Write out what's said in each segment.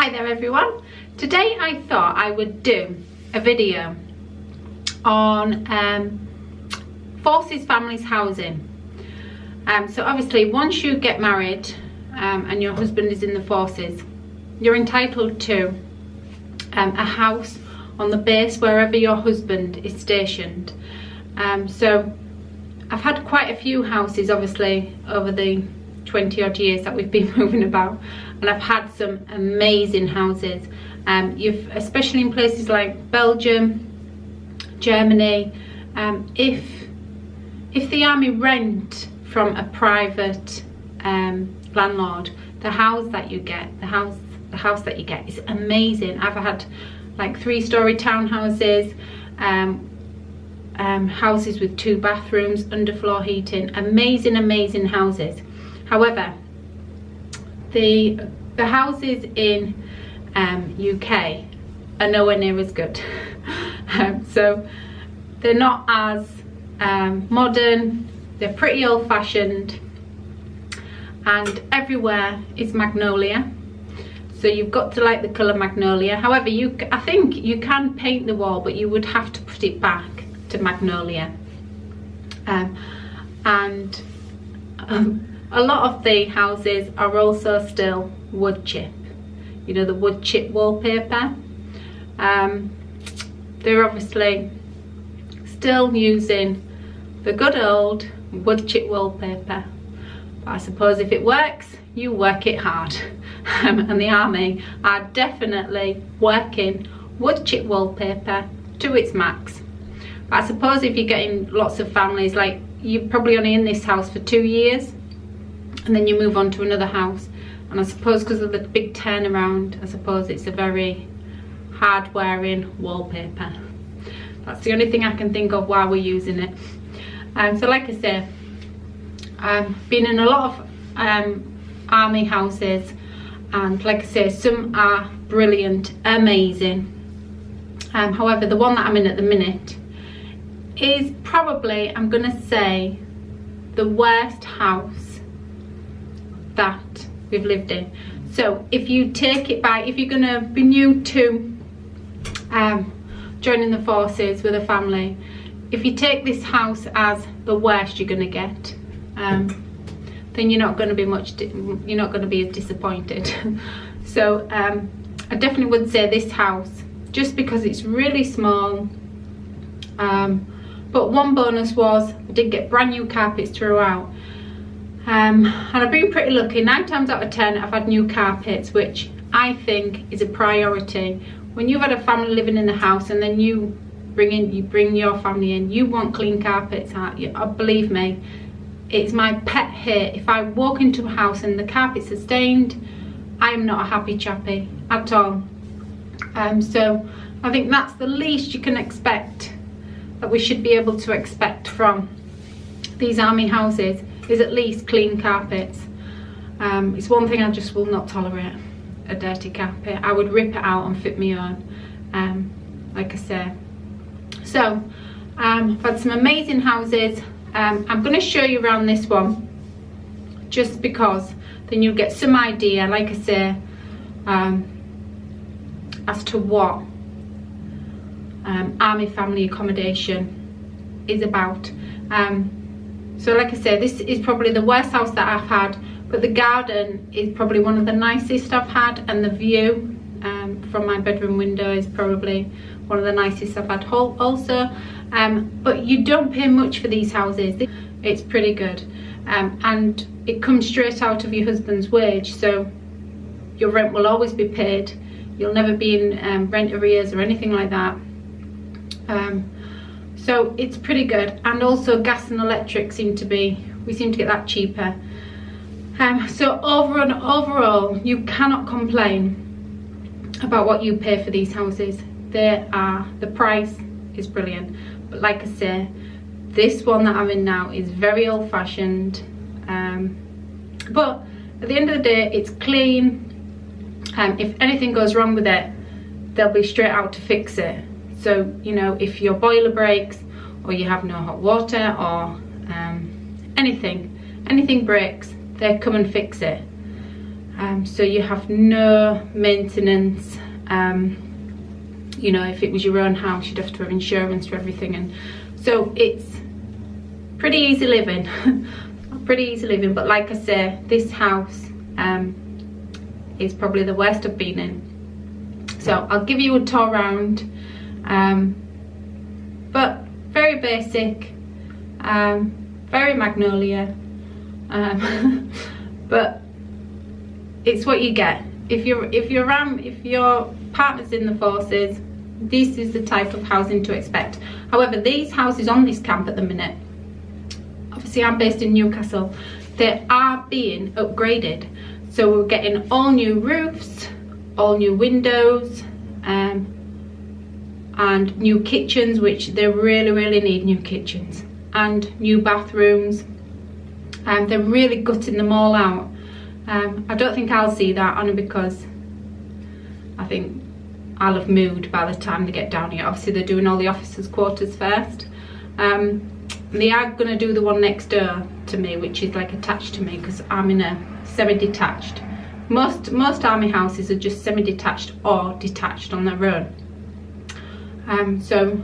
Hi there everyone. Today I thought I would do a video on Forces Families Housing. So obviously once you get married and your husband is in the forces, you're entitled to a house on the base wherever your husband is stationed. So I've had quite a few houses obviously over the 20 odd years that we've been moving about, and I've had some amazing houses. Especially in places like Belgium, Germany, if the army rent from a private landlord, the house that you get is amazing. I've had like 3-story townhouses, houses with 2 bathrooms, underfloor heating, amazing houses. However, the houses in UK are nowhere near as good. So they're not as modern, they're pretty old-fashioned, and everywhere is magnolia. So you've got to like the colour magnolia. However, I think you can paint the wall, but you would have to put it back to magnolia. A lot of the houses are also still wood chip. You know, the wood chip wallpaper. They're obviously still using the good old wood chip wallpaper. But I suppose if it works, you work it hard. And the army are definitely working wood chip wallpaper to its max. But I suppose if you're getting lots of families, like you're probably only in this house for 2 years, and then you move on to another house, and I suppose because of the big turnaround, I suppose it's a very hard wearing wallpaper. That's the only thing I can think of while we're using it. So like I say, I've been in a lot of army houses, and like I say, some are brilliant, amazing. However, the one that I'm in at the minute is probably, I'm gonna say, the worst house that we've lived in. So if you take it by, if you're gonna be new to joining the forces with a family, if you take this house as the worst you're gonna get, then you're not gonna be you're not gonna be as disappointed. So I definitely would say this house, just because it's really small. But one bonus was I did get brand new carpets throughout. And I've been pretty lucky. 9 times out of 10 I've had new carpets, which I think is a priority. When you've had a family living in the house and then you bring your family in, you want clean carpets. Believe me, it's my pet hate. If I walk into a house and the carpets are stained, I'm not a happy chappy at all. So I think that's the least you can expect, that we should be able to expect from these army houses, is at least clean carpets. It's one thing I just will not tolerate, a dirty carpet. I would rip it out and fit me on, like I say. So I've had some amazing houses. I'm going to show you around this one, just because then you'll get some idea, like I say, as to what army family accommodation is about. So like I say, this is probably the worst house that I've had, but the garden is probably one of the nicest I've had, and the view from my bedroom window is probably one of the nicest I've had also. But you don't pay much for these houses. It's pretty good, and it comes straight out of your husband's wage, so your rent will always be paid. You'll never be in rent arrears or anything like that. So it's pretty good, and also gas and electric we seem to get that cheaper. So overall, you cannot complain about what you pay for these houses. The price is brilliant. But like I say, this one that I'm in now is very old-fashioned. But at the end of the day, it's clean. If anything goes wrong with it, they'll be straight out to fix it. So, you know, if your boiler breaks, or you have no hot water, or anything breaks, they come and fix it. So you have no maintenance. You know, if it was your own house, you'd have to have insurance for everything, and so it's pretty easy living. Pretty easy living, but like I say, this house is probably the worst I've been in. So I'll give you a tour around, but very basic, very Magnolia, but it's what you get. If your partner's in the forces, this is the type of housing to expect. However, these houses on this camp at the minute, obviously I'm based in Newcastle, they are being upgraded. So we're getting all new roofs, all new windows, and new kitchens, which they really need new kitchens, and new bathrooms. They're really gutting them all out. I don't think I'll see that, only because I think I'll have moved by the time they get down here. Obviously they're doing all the officers' quarters first. They are going to do the one next door to me, which is like attached to me, because I'm in a semi-detached. Most army houses are just semi-detached or detached on their own. So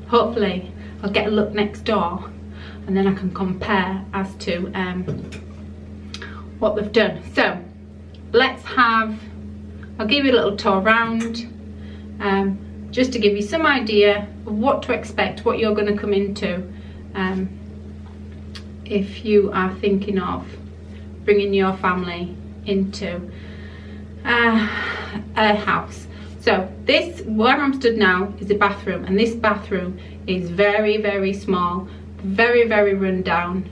hopefully I'll get a look next door, and then I can compare as to what they've done. So I'll give you a little tour around, just to give you some idea of what to expect, what you're going to come into if you are thinking of bringing your family into a house. So this, where I'm stood now, is a bathroom, and this bathroom is very small, very run down,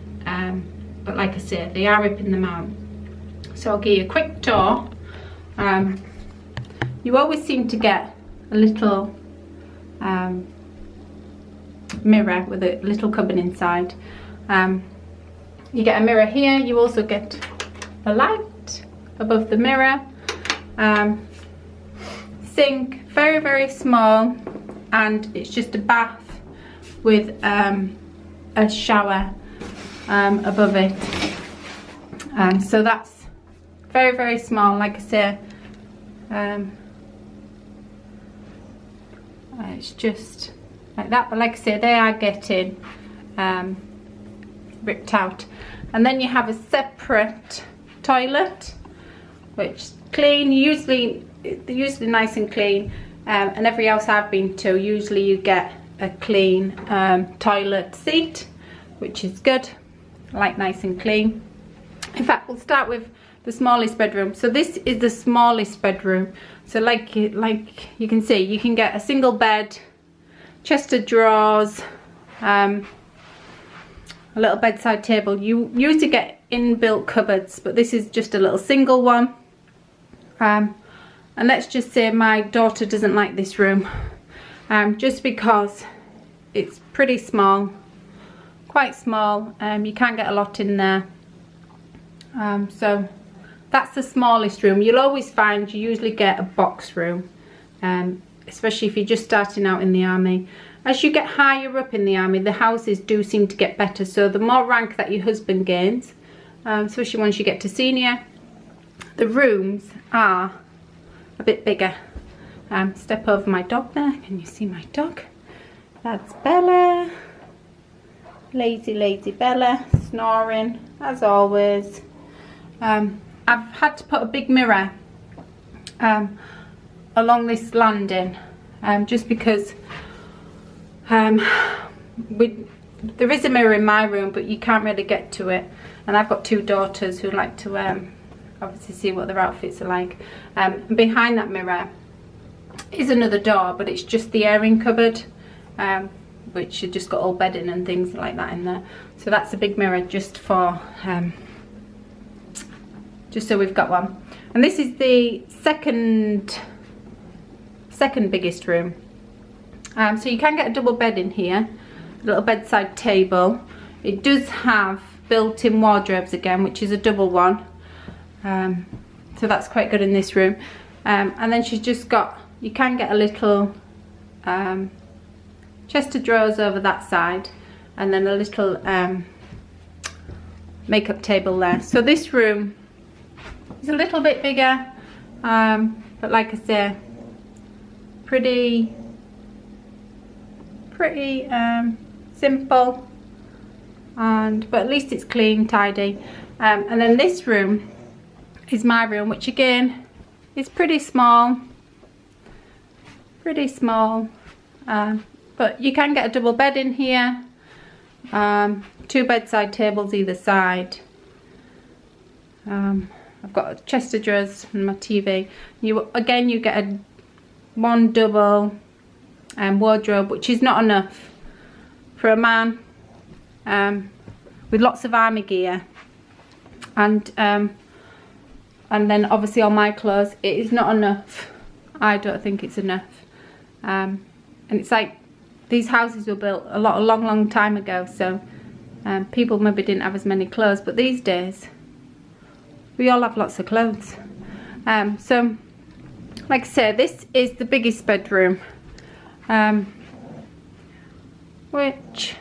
but like I said, they are ripping them out. So I'll give you a quick tour. You always seem to get a little mirror with a little cupboard inside. You get a mirror here. You also get a light above the mirror. Sink, very small, and it's just a bath with a shower above it. So that's very small, like I say. It's just like that, but like I say, they are getting ripped out. And then you have a separate toilet, which clean, they're usually nice and clean, and every house I've been to, usually you get a clean toilet seat, which is good. I like nice and clean. In fact, we'll start with the smallest bedroom. So this is the smallest bedroom. So like you can see, you can get a single bed, chest of drawers, a little bedside table. You usually get inbuilt cupboards, but this is just a little single one. And let's just say my daughter doesn't like this room, just because it's pretty small, quite small. You can't get a lot in there. So that's the smallest room. You'll always find you usually get a box room, especially if you're just starting out in the army. As you get higher up in the army, the houses do seem to get better. So the more rank that your husband gains, especially once you get to senior, the rooms are a bit bigger. Step over my dog there. Can you see my dog? That's Bella. Lazy Bella, snoring as always. I've had to put a big mirror along this landing, just because there is a mirror in my room, but you can't really get to it, and I've got two daughters who like to obviously see what their outfits are like. And behind that mirror is another door, but it's just the airing cupboard, which has just got all bedding and things like that in there. So that's a big mirror just for just so we've got one. And this is the second biggest room. So you can get a double bed in here, a little bedside table. It does have built-in wardrobes again, which is a double one. So that's quite good in this room. And then she's just got, you can get a little chest of drawers over that side, and then a little makeup table there. So this room It's a little bit bigger, but like I say, pretty simple, but at least it's clean, tidy. And then this room is my room, which again is pretty small, but you can get a double bed in here, 2 bedside tables either side. I've got a chest of drawers and my TV. You get one double wardrobe, which is not enough for a man with lots of army gear, and then obviously all my clothes. It is not enough. I don't think it's enough. And it's like these houses were built a long time ago, so people maybe didn't have as many clothes, but these days we all have lots of clothes. So like I say, this is the biggest bedroom, which,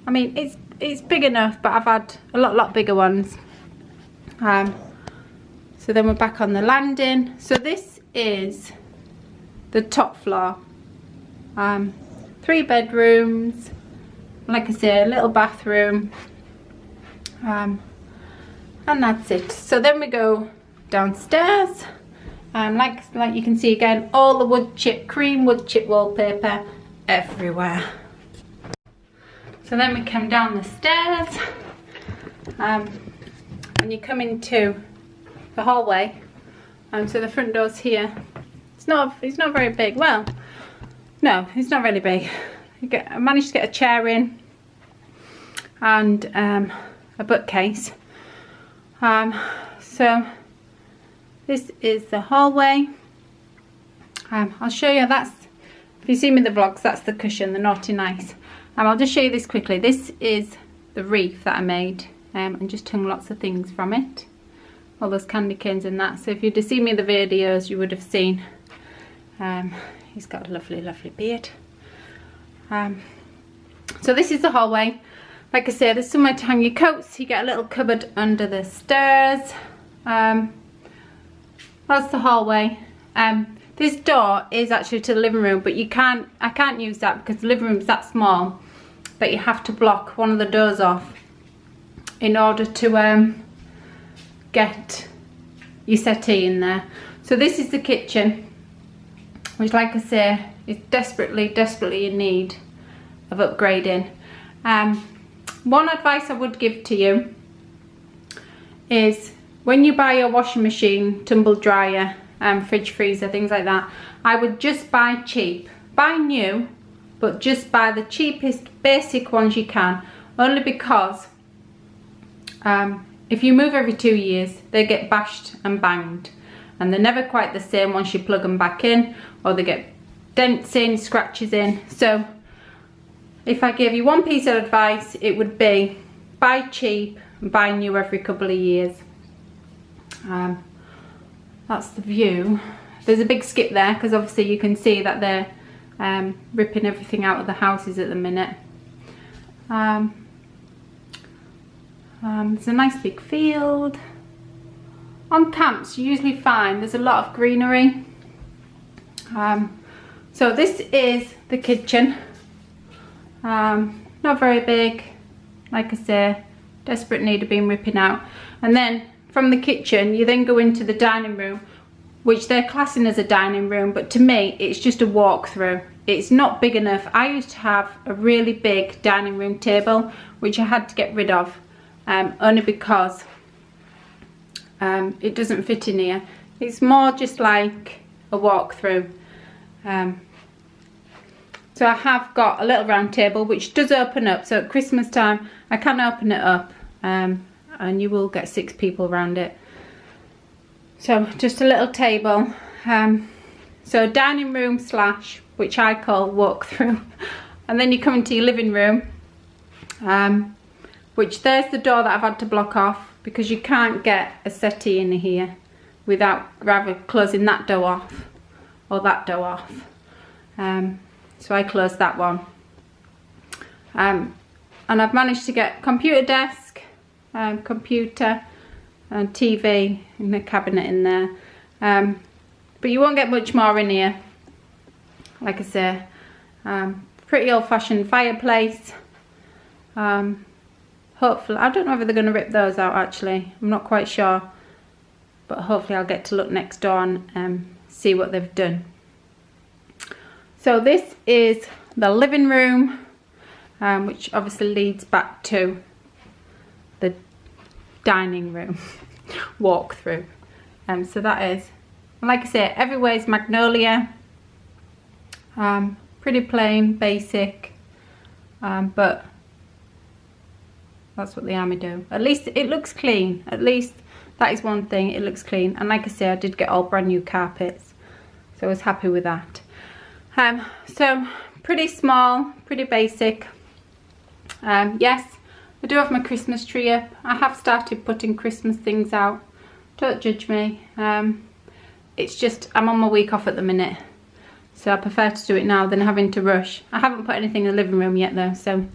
I mean, it's big enough, but I've had a lot bigger ones. So then we're back on the landing. So this is the top floor. 3 bedrooms, like I say, a little bathroom, and that's it. So then we go downstairs, like you can see again, all the cream wood chip wallpaper everywhere. So then we come down the stairs, and you come into the hallway. So the front door's here. It's not very big. Well, no, it's not really big. I managed to get a chair in and a bookcase. So this is the hallway. I'll show you. If you see me in the vlogs, that's the cushion, the naughty nice. I'll just show you this quickly. This is the wreath that I made, and just hung lots of things from it, all those candy canes and that. So if you'd have seen me in the videos, you would have seen he's got a lovely beard. So this is the hallway. Like I say, there's somewhere to hang your coats. You get a little cupboard under the stairs. That's the hallway. This door is actually to the living room, but I can't use that because the living room's that small that you have to block one of the doors off in order to get your settee in there. So this is the kitchen, which, like I say, is desperately in need of upgrading. One advice I would give to you is, when you buy your washing machine, tumble dryer, fridge, freezer, things like that, I would just buy cheap. Buy new, but just buy the cheapest basic ones you can, only because if you move every 2 years, they get bashed and banged, and they're never quite the same once you plug them back in, or they get dents in, scratches in. So if I gave you one piece of advice, it would be buy cheap and buy new every couple of years. That's the view. There's a big skip there because obviously you can see that they're ripping everything out of the houses at the minute. There's a nice big field. On camps you usually find there's a lot of greenery. So this is the kitchen. Not very big, like I say, desperate need of being ripping out. And then from the kitchen you then go into the dining room, which they're classing as a dining room, but to me it's just a walk-through. It's not big enough. I used to have a really big dining room table which I had to get rid of, only because it doesn't fit in here. It's more just like a walk-through. So I have got a little round table which does open up, so at Christmas time I can open it up, and you will get 6 people around it. So just a little table. So dining room slash, which I call walk through. And then you come into your living room, which there's the door that I've had to block off because you can't get a settee in here without rather closing that door off or that door off. So I closed that one. And I've managed to get computer desk, computer, TV in the cabinet in there. But you won't get much more in here. Like I say, pretty old-fashioned fireplace. Hopefully, I don't know whether they're going to rip those out actually. I'm not quite sure. But hopefully I'll get to look next door and see what they've done. So this is the living room, which obviously leads back to the dining room walkthrough. So that is, like I say, everywhere's magnolia. Pretty plain, basic, but that's what the army do. At least it looks clean. At least that is one thing, it looks clean. And like I say, I did get all brand new carpets, so I was happy with that. So pretty small, pretty basic. Yes, I do have my Christmas tree up. I have started putting Christmas things out. Don't judge me. It's just I'm on my week off at the minute, so I prefer to do it now than having to rush. I haven't put anything in the living room yet though, so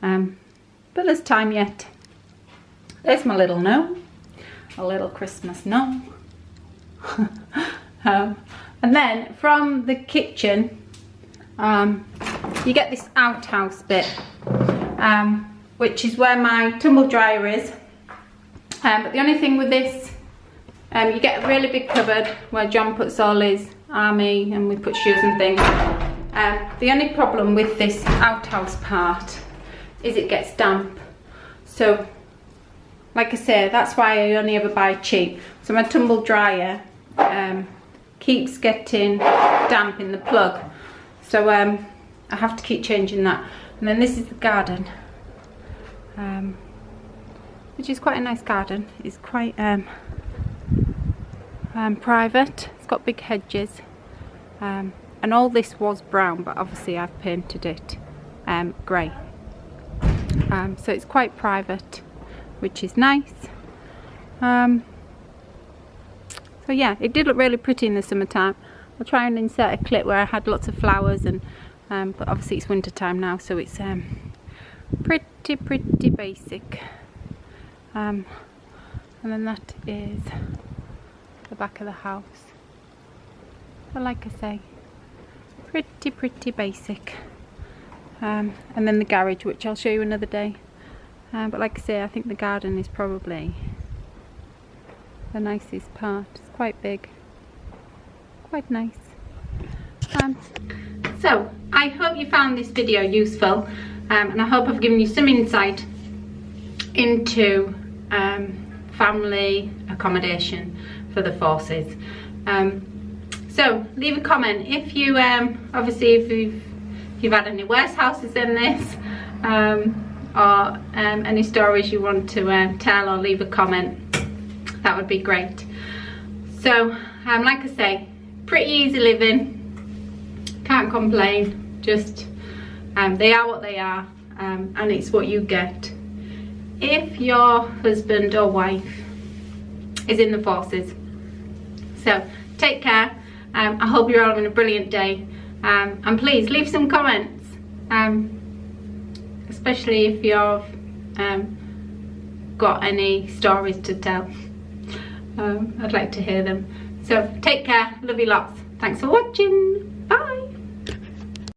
but there's time yet. There's my little gnome. A little Christmas gnome. And then from the kitchen, you get this outhouse bit, which is where my tumble dryer is. But the only thing with this, you get a really big cupboard where John puts all his army and we put shoes and things. The only problem with this outhouse part is it gets damp. So like I say, that's why I only ever buy cheap. So my tumble dryer keeps getting damp in the plug. So I have to keep changing that. And then this is the garden, which is quite a nice garden. It's quite private. It's got big hedges. And all this was brown, but obviously I've painted it grey. So it's quite private, which is nice. So yeah, it did look really pretty in the summertime. I'll try and insert a clip where I had lots of flowers, and but obviously it's winter time now, so it's pretty basic. And then that is the back of the house. But like I say, pretty basic. And then the garage, which I'll show you another day. But like I say, I think the garden is probably the nicest part. It's quite big, quite nice. So I hope you found this video useful, and I hope I've given you some insight into family accommodation for the forces. So leave a comment if you obviously if you've had any worse houses than this, or any stories you want to tell, or leave a comment. That would be great. So like I say, pretty easy living, can't complain. Just they are what they are, and it's what you get if your husband or wife is in the forces. So take care. I hope you're all having a brilliant day, and please leave some comments, especially if you've got any stories to tell. I'd like to hear them. So take care, love you lots. Thanks for watching.